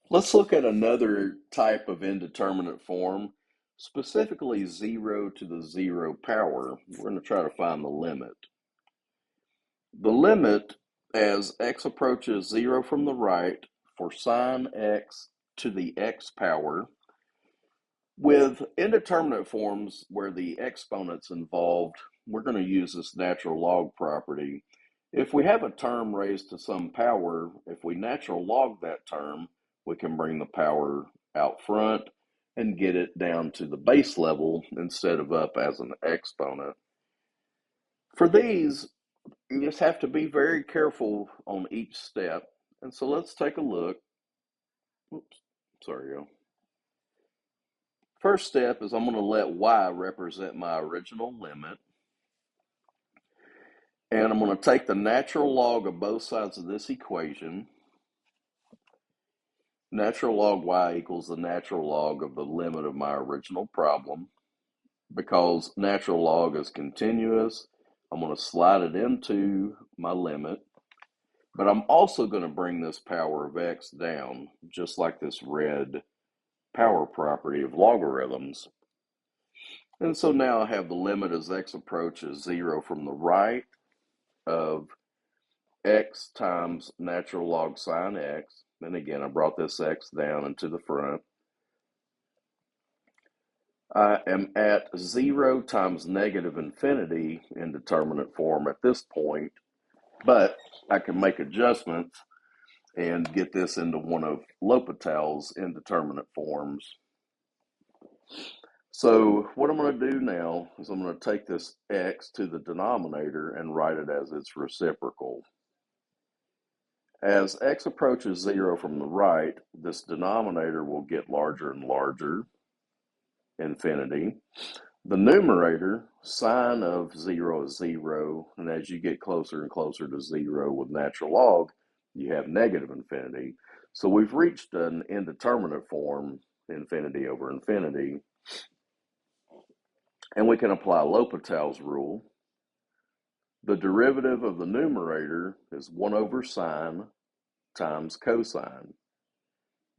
Let's look at another type of indeterminate form, specifically 0 to the 0 power. We're going to try to find the limit. The limit as x approaches 0 from the right for sine x to the x power. With indeterminate forms where the exponent's involved, we're going to use this natural log property. If we have a term raised to some power, if we natural log that term, we can bring the power out front and get it down to the base level instead of up as an exponent. For these, you just have to be very careful on each step. And so let's take a look. Oops, sorry, y'all. First step is I'm going to let y represent my original limit. And I'm going to take the natural log of both sides of this equation. Natural log y equals the natural log of the limit of my original problem. Because natural log is continuous, I'm going to slide it into my limit. But I'm also going to bring this power of x down, just like this red power property of logarithms. And so now I have the limit as x approaches 0 from the right of x times natural log sine x. And again, I brought this x down into the front. I am at 0 times negative infinity in determinate form at this point, but I can make adjustments and get this into one of L'Hopital's indeterminate forms. So what I'm going to do now is I'm going to take this x to the denominator and write it as its reciprocal. As x approaches 0 from the right, this denominator will get larger and larger, infinity. The numerator, sine of 0 is 0, and as you get closer and closer to 0 with natural log, you have negative infinity. So we've reached an indeterminate form, infinity over infinity. And we can apply L'Hopital's rule. The derivative of the numerator is 1 over sine times cosine.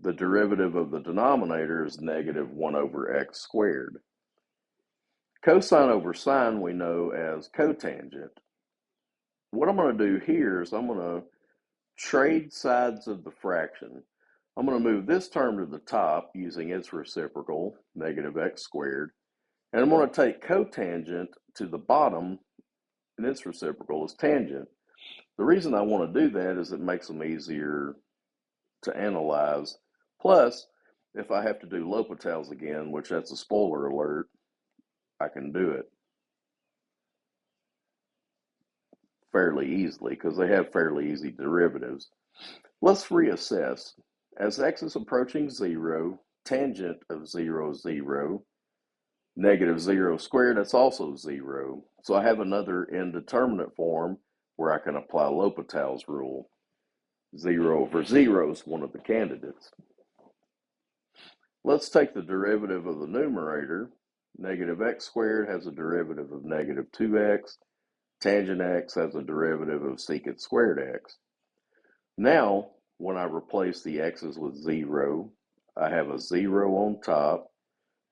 The derivative of the denominator is negative 1 over x squared. Cosine over sine we know as cotangent. What I'm going to do here is I'm going to trade sides of the fraction. I'm going to move this term to the top using its reciprocal, negative x squared. And I'm going to take cotangent to the bottom, and its reciprocal is tangent. The reason I want to do that is it makes them easier to analyze. Plus, if I have to do L'Hopital's again, which that's a spoiler alert, I can do it fairly easily because they have fairly easy derivatives. Let's reassess. As x is approaching 0, tangent of 0 is 0. Negative 0 squared, that's also 0. So I have another indeterminate form where I can apply L'Hopital's rule. 0 over 0 is one of the candidates. Let's take the derivative of the numerator. Negative x squared has a derivative of negative 2x. Tangent x has a derivative of secant squared x. Now, when I replace the x's with 0, I have a 0 on top.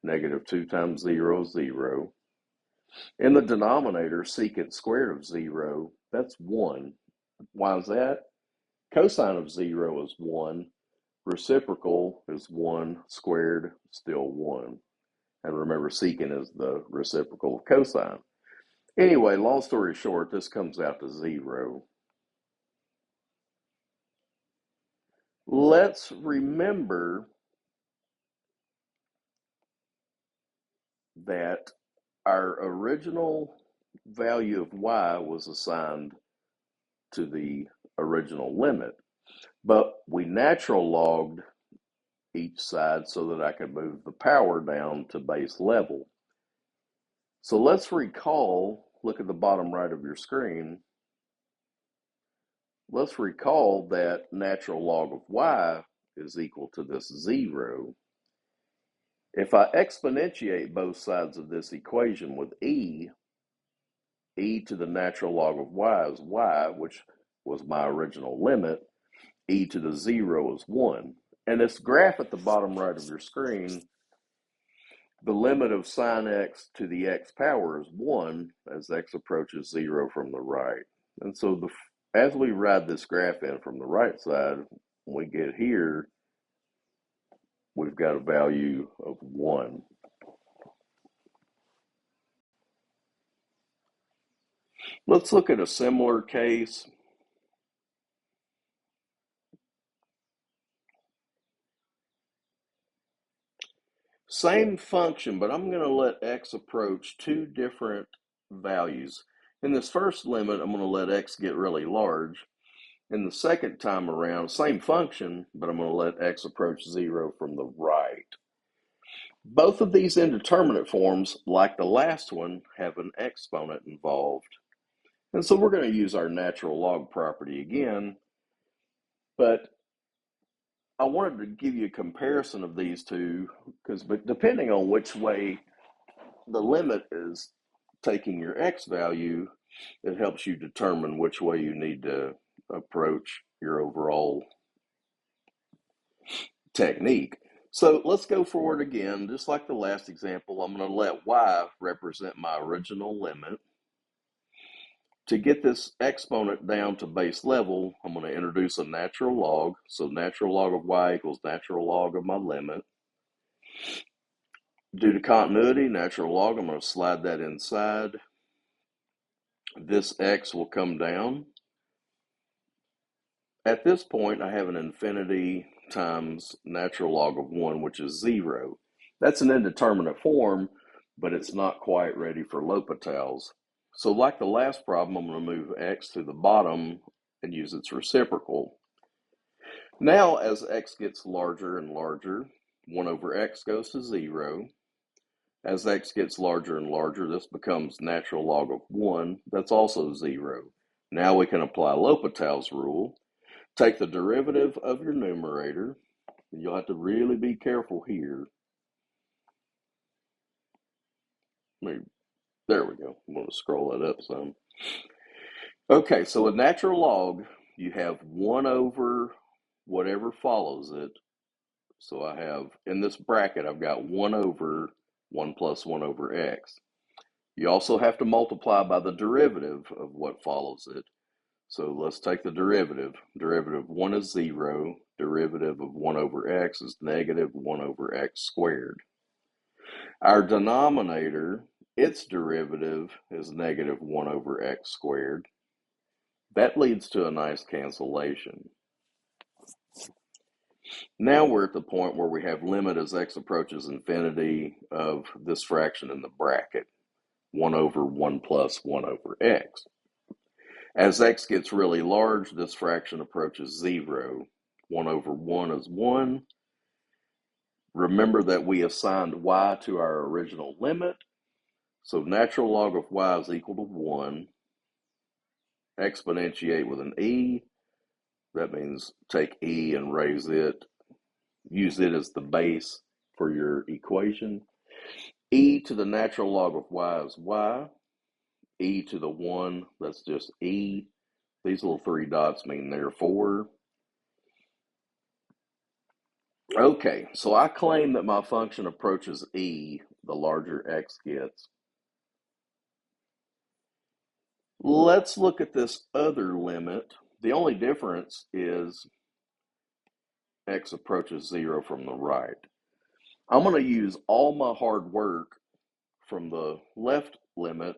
Negative 2 times 0 is 0. In the denominator, secant squared of 0, that's 1. Why is that? Cosine of 0 is 1. Reciprocal is 1 squared, still 1. And remember, secant is the reciprocal of cosine. Anyway, long story short, this comes out to 0. Let's remember that our original value of y was assigned to the original limit, but we natural logged each side so that I could move the power down to base level. So let's recall, look at the bottom right of your screen. Let's recall that natural log of y is equal to this 0. If I exponentiate both sides of this equation with e to the natural log of y is y, which was my original limit. E to the 0 is 1. And this graph at the bottom right of your screen, the limit of sine x to the x power is 1 as x approaches 0 from the right. And so as we ride this graph in from the right side, when we get here, we've got a value of 1. Let's look at a similar case. Same function, but I'm going to let x approach two different values. In this first limit, I'm going to let x get really large. In the second time around, same function, but I'm going to let x approach 0 from the right. Both of these indeterminate forms, like the last one, have an exponent involved. And so we're going to use our natural log property again, but I wanted to give you a comparison of these two, because depending on which way the limit is taking your x value, it helps you determine which way you need to approach your overall technique. So let's go forward again. Just like the last example, I'm going to let y represent my original limit. To get this exponent down to base level, I'm going to introduce a natural log. So natural log of y equals natural log of my limit. Due to continuity, natural log, I'm going to slide that inside. This x will come down. At this point, I have an infinity times natural log of 1, which is 0. That's an indeterminate form, but it's not quite ready for L'Hopital's. So like the last problem, I'm going to move x to the bottom and use its reciprocal. Now, as x gets larger and larger, 1 over x goes to 0. As x gets larger and larger, this becomes natural log of 1. That's also 0. Now we can apply L'Hopital's rule. Take the derivative of your numerator. You'll have to really be careful here. There we go. I'm going to scroll that up some. Okay, so with natural log, you have 1 over whatever follows it. So I have, in this bracket, I've got 1 over 1 plus 1 over x. You also have to multiply by the derivative of what follows it. So let's take the derivative. Derivative of 1 is 0. Derivative of 1 over x is negative 1 over x squared. Our denominator, its derivative, is negative 1 over x squared. That leads to a nice cancellation. Now we're at the point where we have limit as x approaches infinity of this fraction in the bracket, 1 over 1 plus 1 over x. As x gets really large, this fraction approaches 0. 1 over 1 is 1. Remember that we assigned y to our original limit. So natural log of y is equal to 1. Exponentiate with an e. That means take e and raise it. Use it as the base for your equation. E to the natural log of y is y. E to the 1, that's just e. These little 3 dots mean therefore. Okay, so I claim that my function approaches e the larger x gets. Let's look at this other limit. The only difference is x approaches 0 from the right. I'm going to use all my hard work from the left limit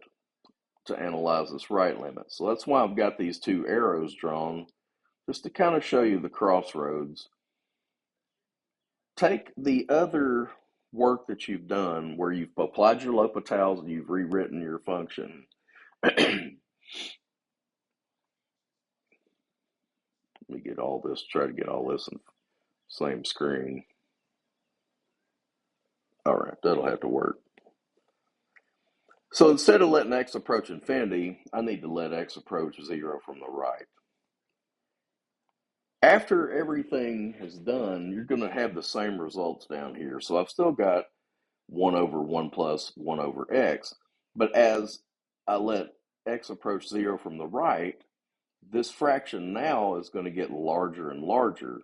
to analyze this right limit. So that's why I've got these 2 arrows drawn, just to kind of show you the crossroads. Take the other work that you've done where you've applied your L'Hopital's and you've rewritten your function. Let me get all this, try to get all this in the same screen. All right, that'll have to work. So instead of letting x approach infinity, I need to let x approach 0 from the right. After everything is done, you're going to have the same results down here. So I've still got 1 over 1 plus 1 over x. But as I let x approach 0 from the right, this fraction now is going to get larger and larger.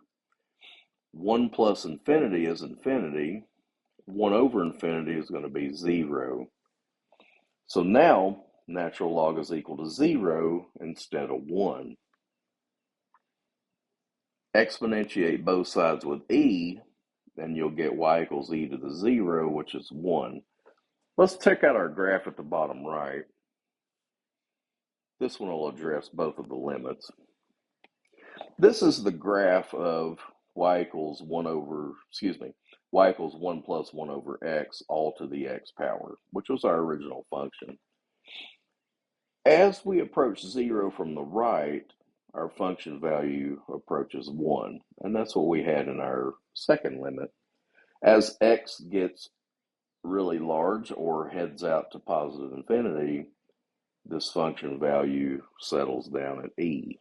1 plus infinity is infinity. 1 over infinity is going to be 0. So now natural log is equal to 0 instead of 1. Exponentiate both sides with e, and you'll get y equals e to the 0, which is 1. Let's check out our graph at the bottom right. This one will address both of the limits. This is the graph of y equals 1 plus 1 over x all to the x power, which was our original function. As we approach 0 from the right, our function value approaches 1, and that's what we had in our second limit. As x gets really large or heads out to positive infinity, this function value settles down at e.